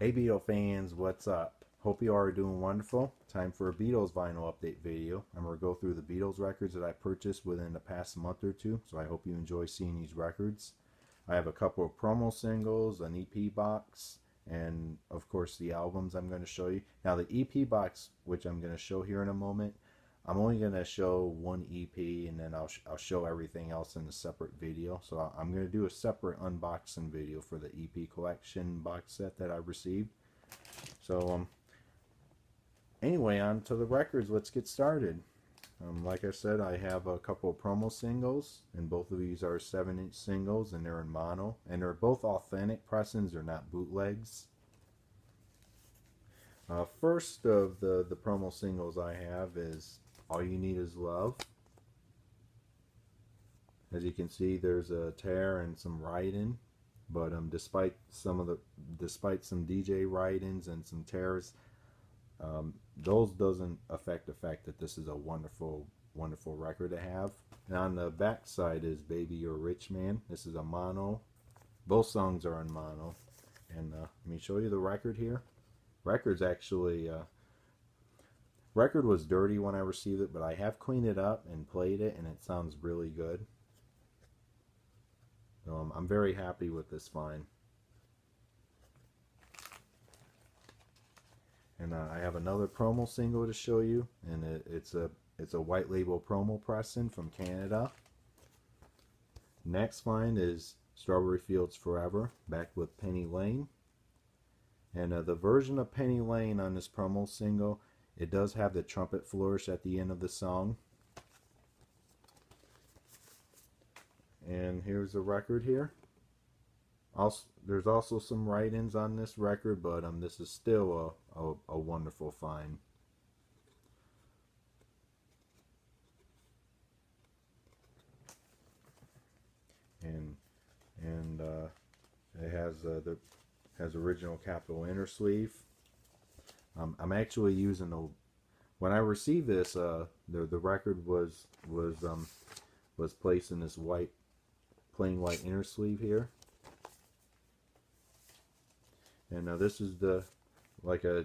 Hey Beatle fans, what's up? Hope you are doing wonderful. Time for a Beatles vinyl update video. I'm going to go through the Beatles records that I purchased within the past month or two, so I hope you enjoy seeing these records. I have a couple of promo singles, an EP box, and of course the albums I'm going to show you. Now the EP box, which I'm going to show here in a moment, I'm only going to show one EP and then I'll show everything else in a separate video. So I'm going to do a separate unboxing video for the EP collection box set that I received. So anyway, on to the records. Let's get started. Like I said, I have a couple of promo singles, and both of these are 7-inch singles, and they're in mono, and they're both authentic pressings. They're not bootlegs. First of the promo singles I have is All You Need Is Love. As you can see, there's a tear and some writing, but despite some DJ writings and some tears, those doesn't affect the fact that this is a wonderful record to have. And on the back side is Baby You're a Rich Man. This is a mono. Both songs are in mono. And let me show you the record here. Record's actually record was dirty when I received it, but I have cleaned it up and played it, and it sounds really good. I'm very happy with this find. And I have another promo single to show you, and it's a white label promo pressing from Canada. Next find is Strawberry Fields Forever, backed with Penny Lane. And the version of Penny Lane on this promo single, it does have the trumpet flourish at the end of the song. And here's the record here. Also, there's also some write-ins on this record, but this is still a wonderful find. And it has original capital inner sleeve. I'm actually using the, when I received this, the record was placed in this plain white inner sleeve here. And this is like a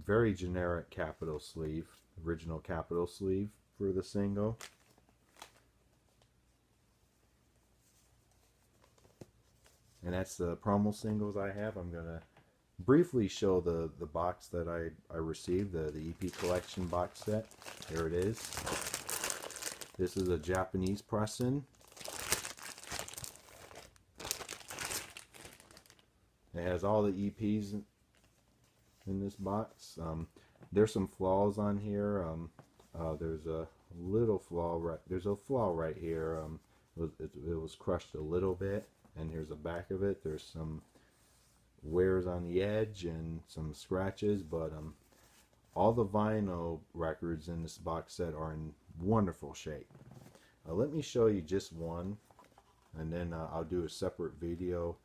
very generic capital sleeve, original capital sleeve for the single. And that's the promo singles I have. I'm going to briefly show the box that I received, the EP collection box set. Here it is. This is a Japanese pressing. It has all the EPs in this box. There's some flaws on here. There's a little flaw there's a flaw right here. It was crushed a little bit, and here's the back of it. There's some wears on the edge and some scratches, but all the vinyl records in this box set are in wonderful shape. Let me show you just one, and then I'll do a separate video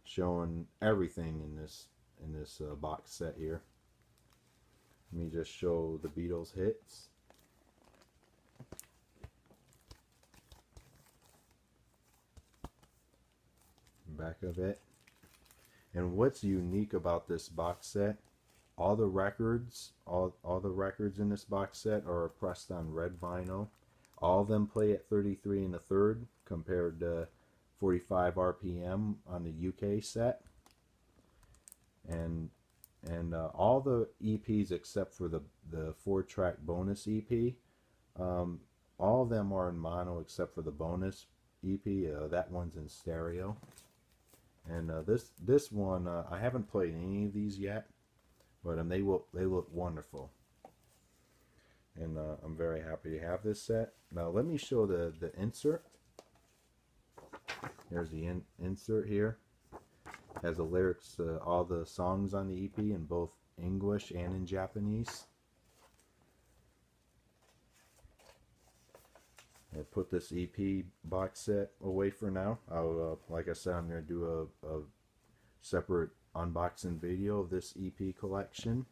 showing everything in this box set here. Let me just show the Beatles hits. Back of it. And what's unique about this box set, all the records in this box set are pressed on red vinyl. All of them play at 33 1/3 compared to 45 RPM on the UK set. And all the EPs except for the 4-track bonus EP, all of them are in mono except for the bonus EP. That one's in stereo. And this one, I haven't played any of these yet, but they look wonderful. And I'm very happy to have this set. Now let me show the insert. Here's the insert here. Has the lyrics, all the songs on the EP in both English and in Japanese. I put this EP box set away for now. I'll, like I said, I'm going to do a separate unboxing video of this EP collection.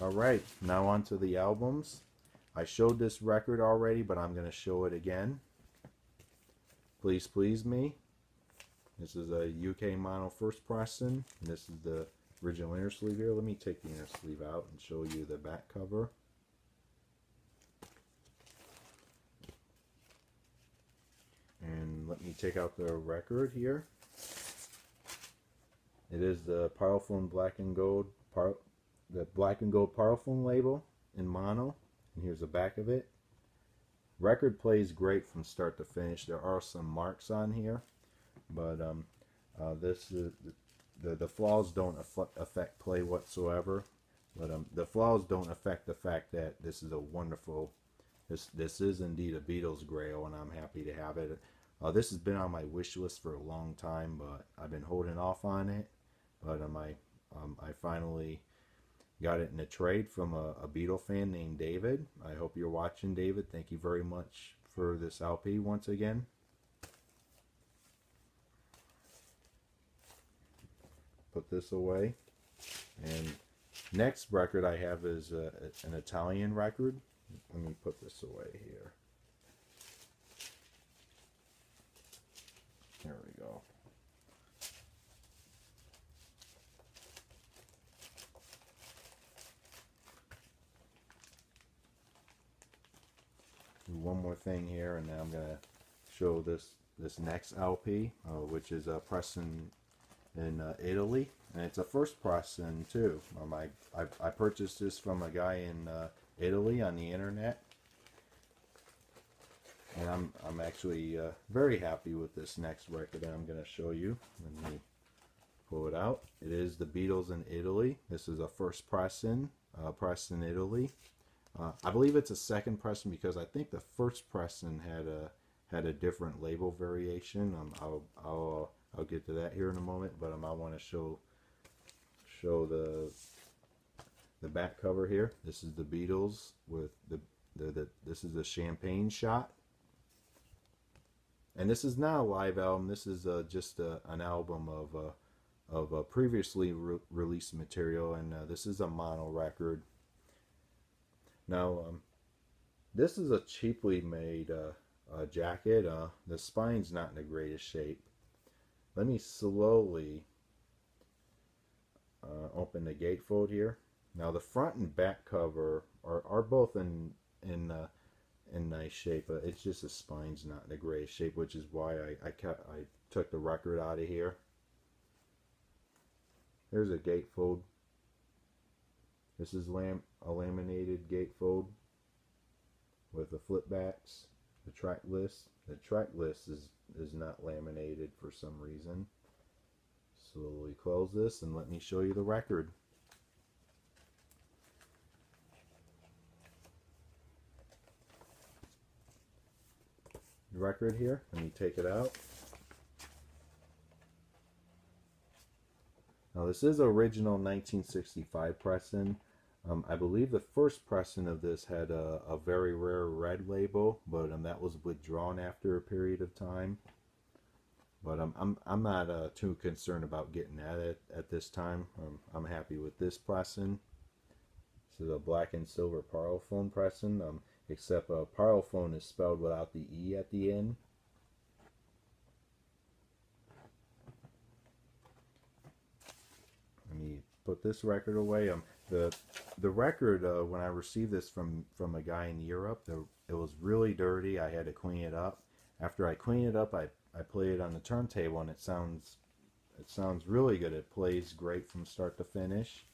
Alright, now on to the albums. I showed this record already, but I'm going to show it again. Please Please Me. This is a UK mono first pressing. This is the original inner sleeve here. Let me take the inner sleeve out and show you the back cover. And let me take out the record here. It is the Parlophone Black and Gold, the Black and Gold Parlophone label in mono. And here's the back of it. Record plays great from start to finish. There are some marks on here, but this is the flaws don't affect play whatsoever. But the flaws don't affect the fact that this is a wonderful. This is indeed a Beatles Grail, and I'm happy to have it. This has been on my wish list for a long time, but I've been holding off on it. But I finally got it in a trade from a Beatle fan named David. I hope you're watching, David. Thank you very much for this LP once again. Put this away. And next record I have is an Italian record. Let me put this away here. There we go. Do one more thing here, and now I'm gonna show this next LP, which is a pressing in Italy, and it's a first pressing too. I purchased this from a guy in Italy on the internet, and I'm actually very happy with this next record that I'm going to show you. Let me pull it out. It is the Beatles in Italy. This is a first pressing, pressed in Italy. I believe it's a second pressing because I think the first pressing had a different label variation. I'll get to that here in a moment, but I want to show the back cover here. This is the Beatles with this is the champagne shot. And this is not a live album. This is just an album of previously released material, and this is a mono record. Now, this is a cheaply made jacket. The spine's not in the greatest shape. Let me slowly open the gatefold here. Now, the front and back cover are both in nice shape. It's just the spine's not in the greatest shape, which is why I took the record out of here. There's a gatefold. This is a laminated gatefold with the flip backs, the track list. The track list is not laminated for some reason. Slowly close this and let me show you the record. The record here, let me take it out. Now this is original 1965 pressing. I believe the first pressing of this had a very rare red label, but that was withdrawn after a period of time. But I'm not too concerned about getting it at this time. I'm happy with this pressing. This is a black and silver Parlophone pressing, except Parlophone is spelled without the E at the end. Let me put this record away. The record, when I received this from a guy in Europe, it was really dirty. I had to clean it up. After I clean it up, I play it on the turntable, and it sounds really good. It plays great from start to finish.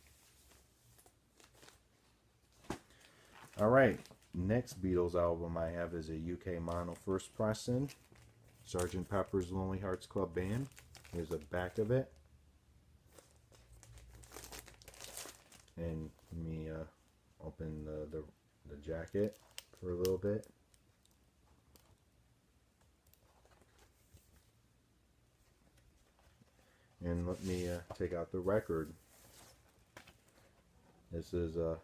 All right, next Beatles album I have is a UK mono first pressing, Sgt. Pepper's Lonely Hearts Club Band. Here's the back of it. And let me open the jacket for a little bit. And let me take out the record. This is a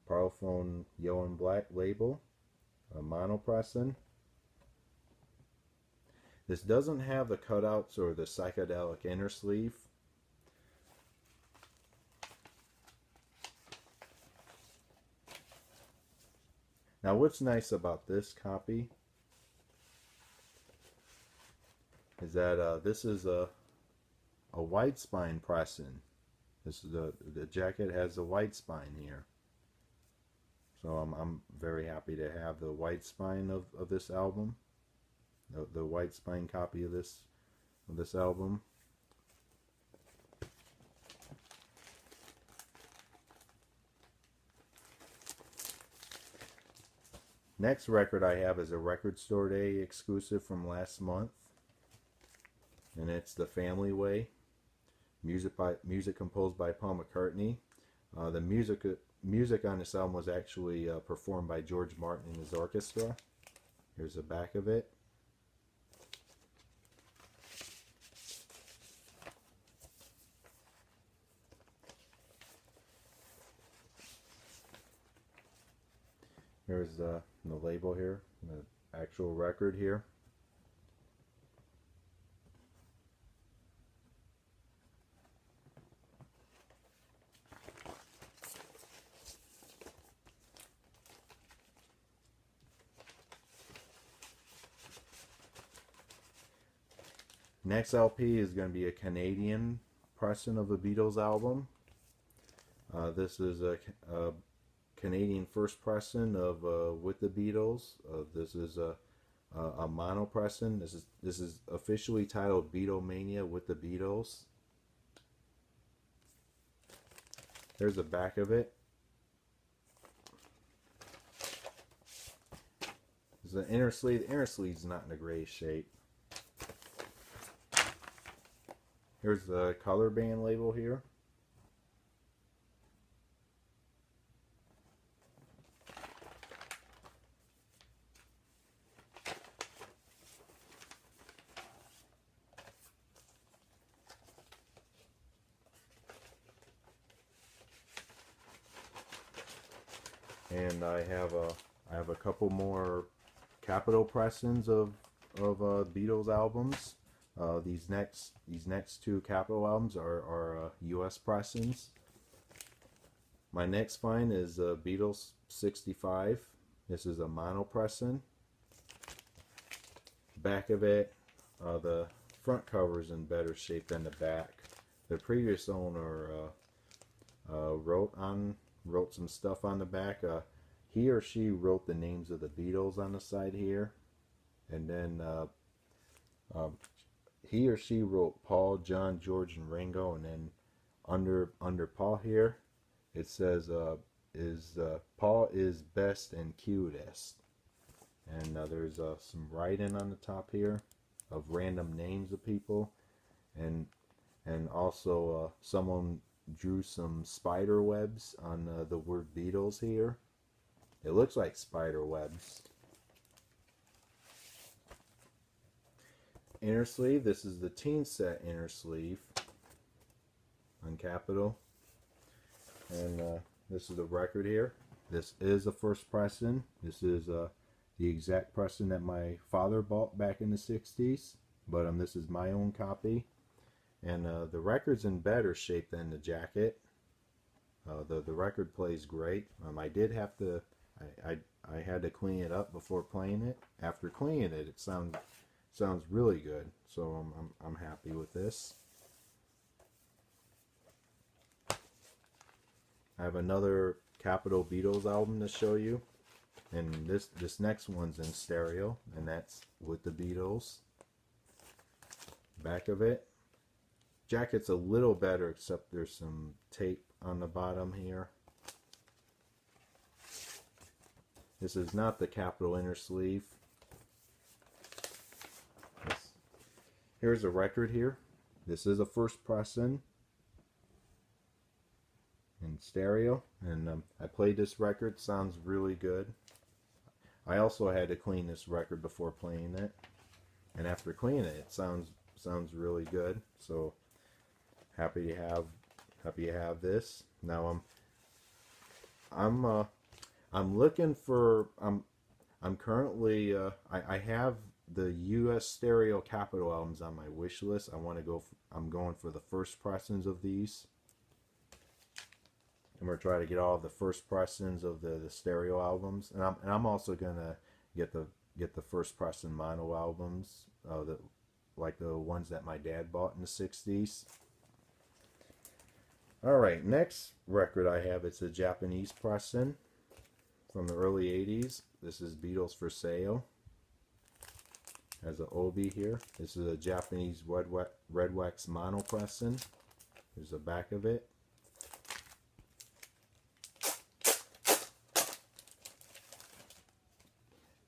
Parlophone yellow and black label, a mono pressing. This doesn't have the cutouts or the psychedelic inner sleeve. Now what's nice about this copy is that this is a white spine pressing. This is the jacket has a white spine here. So I'm very happy to have the white spine of this album. The white spine copy of this album. Next record I have is a Record Store Day exclusive from last month, and it's The Family Way. Music composed by Paul McCartney. The music on this album was actually performed by George Martin and his orchestra. Here's the back of it. Here's the label here, the actual record here. Next LP is going to be a Canadian pressing of a Beatles album. This is a Canadian first pressing of With the Beatles. This is a mono pressing. This is officially titled Beetle Mania with the Beatles. There's the back of it. There's the inner sleeve. The inner sleeve's not in the greatest shape. Here's the color band label here. And I have a couple more capital pressings of Beatles albums. These next two Capitol albums are U.S. pressings. My next find is Beatles 65. This is a mono pressing. Back of it, the front cover is in better shape than the back. The previous owner wrote some stuff on the back. He or she wrote the names of the Beatles on the side here, and then he or she wrote Paul, John, George, and Ringo, and then under Paul here, it says Paul is best and cutest, and there's some writing on the top here of random names of people, and also someone drew some spider webs on the word Beatles here. It looks like spider webs. Inner sleeve. This is the teen set inner sleeve on Capitol, and this is the record here. This is a first pressing. This is the exact pressing that my father bought back in the 60s, but this is my own copy, and the record's in better shape than the jacket. The record plays great. I did have to I had to clean it up before playing it. After cleaning it, it sounds really good, so I'm happy with this. I have another Capitol Beatles album to show you, and this next one's in stereo, and that's With the Beatles. Back of it. Jacket's a little better, except there's some tape on the bottom here. This is not the Capitol inner sleeve. Here's a record here. This is a first pressing in stereo, and I played this record. Sounds really good. I also had to clean this record before playing it, and after cleaning it, it sounds really good. So happy to have this. Now I'm looking for I'm currently I have the U.S. stereo Capitol albums on my wish list. I'm going for the first pressings of these. I'm gonna try to get all the first pressings of the stereo albums, and I'm also gonna get the first pressing mono albums like the ones that my dad bought in the 60s. Alright, next record I have, it's a Japanese pressing from the early 80s. This is Beatles for Sale. Has an obi here. This is a Japanese red wax mono pressing. There's the back of it.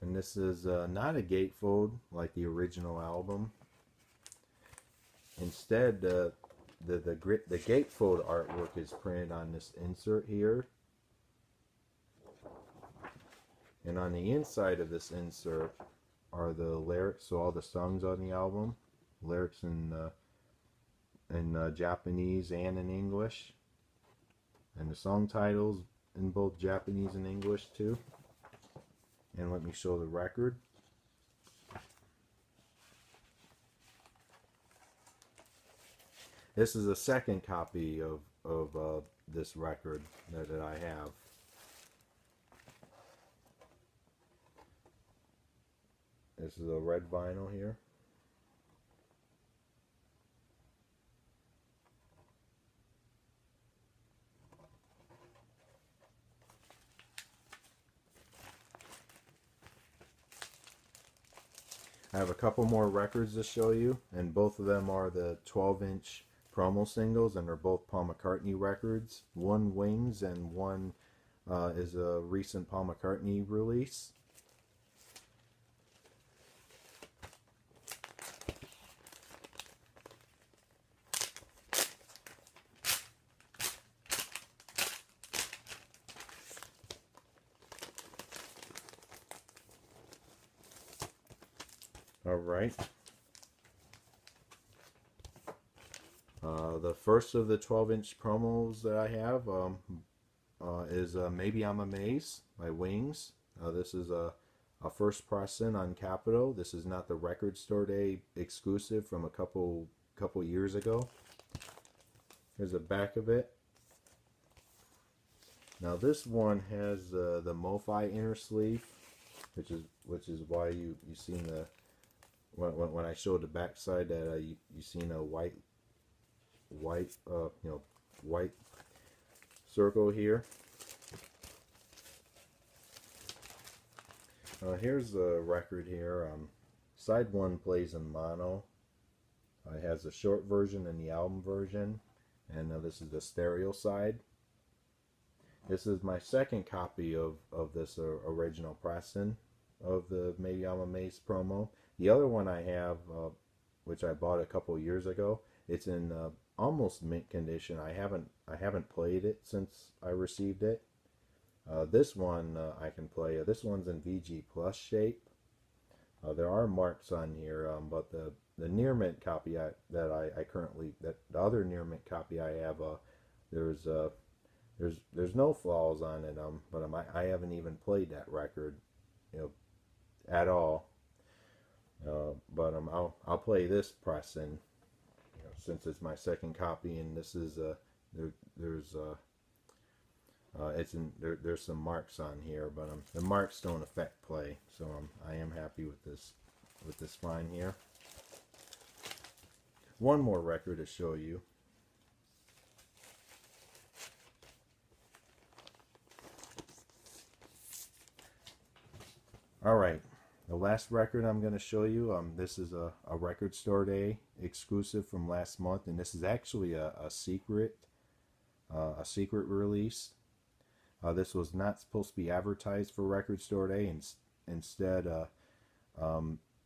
And this is not a gatefold like the original album. Instead, the gatefold artwork is printed on this insert here. And on the inside of this insert are the lyrics, so all the songs on the album, lyrics in Japanese and in English, and the song titles in both Japanese and English too. And let me show the record. This is a second copy of this record that I have. This is a red vinyl here. I have a couple more records to show you, and both of them are the 12-inch promo singles, and they're both Paul McCartney records. One Wings and one is a recent Paul McCartney release. Alright. The first of the 12-inch promos that I have is Maybe I'm Amazed by Wings. This is a first pressing on Capitol. This is not the Record Store Day exclusive from a couple years ago. Here's the back of it. Now this one has the MoFi inner sleeve, which is why you seen the when I showed the back side that you seen a white circle here. Here's the record here. Side 1 plays in mono. It has the short version and the album version, and this is the stereo side. This is my second copy of this original pressing of the Maybe I'm Amazed promo. The other one I have, which I bought a couple years ago, it's in almost mint condition. I haven't played it since I received it. This one I can play. This one's in VG Plus shape. There are marks on here, but the near mint copy the other near mint copy I have, there's no flaws on it. But I haven't even played that record, at all. But I'll play this pressing, since it's my second copy, and this is there's some marks on here, but the marks don't affect play, so I am happy with this find here. One more record to show you. All right. The last record I'm going to show you, this is a Record Store Day exclusive from last month, and this is actually a secret release. This was not supposed to be advertised for Record Store Day. Instead, the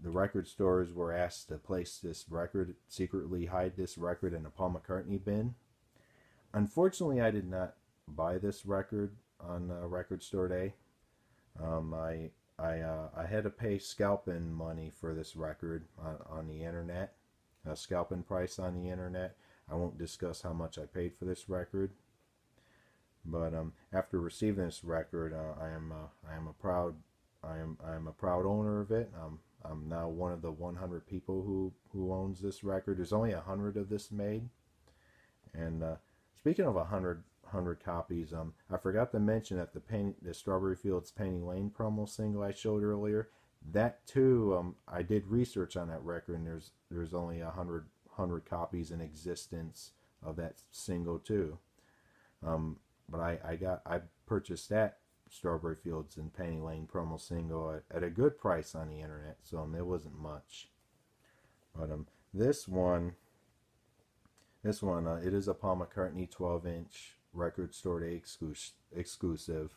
record stores were asked to place this record, secretly hide this record in a Paul McCartney bin. Unfortunately, I did not buy this record on Record Store Day. I had to pay scalping money for this record on the internet, a scalping price on the internet. I won't discuss how much I paid for this record, but after receiving this record, I am a proud owner of it. I'm now one of the 100 people who owns this record. There's only 100 of this made, and speaking of 100 copies, I forgot to mention that the Strawberry Fields Penny Lane promo single I showed earlier, that too, I did research on that record, and there's only 100 copies in existence of that single too. But I purchased that Strawberry Fields and Penny Lane promo single at a good price on the internet, so it wasn't much. But this one, it is a Paul McCartney 12-inch record store day exclusive.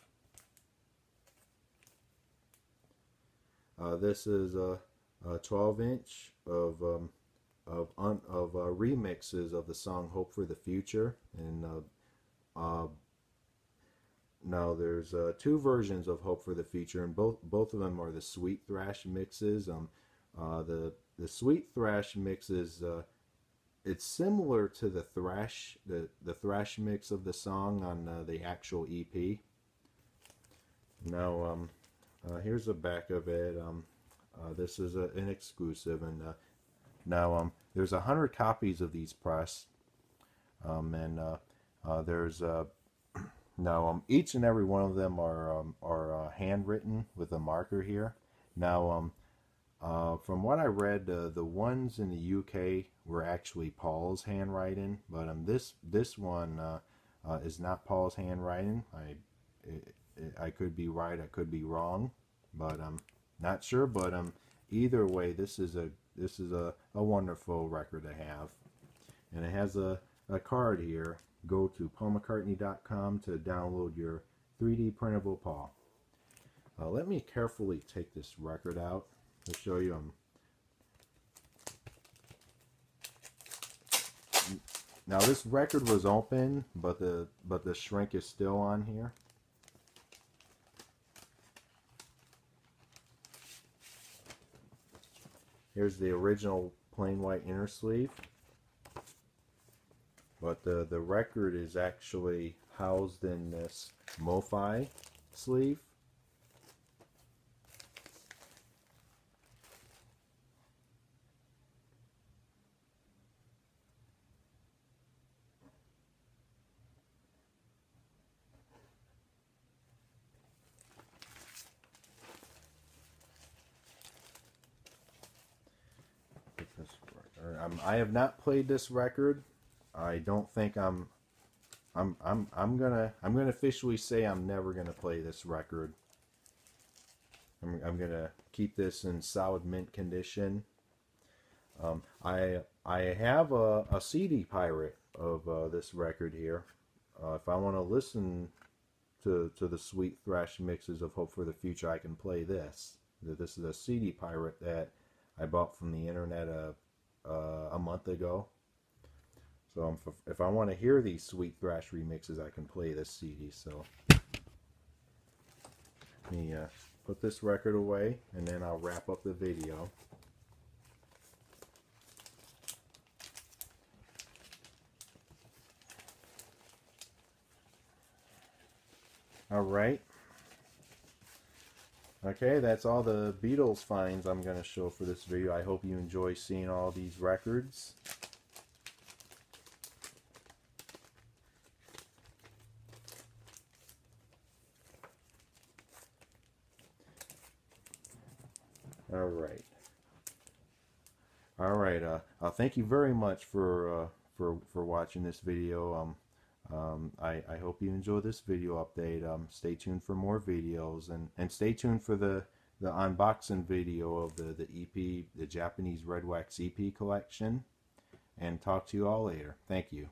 This is a 12-inch of remixes of the song "Hope for the Future," and now there's two versions of "Hope for the Future," and both of them are the sweet thrash mixes. The sweet thrash mixes, it's similar to the thrash mix of the song on the actual EP. Now here's the back of it. This is an exclusive, and now there's 100 copies of these pressed, and there's now each and every one of them are handwritten with a marker here. Now from what I read, the ones in the UK were actually Paul's handwriting, but this one is not Paul's handwriting. I could be right, I could be wrong, but I'm not sure. But either way, this is a wonderful record to have, and it has a card here. Go to paulmccartney.com to download your 3D printable Paul. Let me carefully take this record out to show you. Now this record was open, but the shrink is still on here. Here's the original plain white inner sleeve, but the record is actually housed in this MoFi sleeve. I have not played this record. I don't think I'm gonna officially say I'm never gonna play this record. I'm gonna keep this in solid mint condition. I have a CD pirate of this record here. If I want to listen to the sweet thrash mixes of Hope for the Future, I can play this. This is a CD pirate that I bought from the internet a month ago. So if I want to hear these sweet thrash remixes, I can play this CD. So let me put this record away, and then I'll wrap up the video. Alright. Okay, that's all the Beatles finds I'm going to show for this video. I hope you enjoy seeing all these records. Alright, thank you very much for watching this video. I hope you enjoy this video update. Stay tuned for more videos, and stay tuned for the unboxing video of the EP, the Japanese Red Wax EP collection, and talk to you all later. Thank you.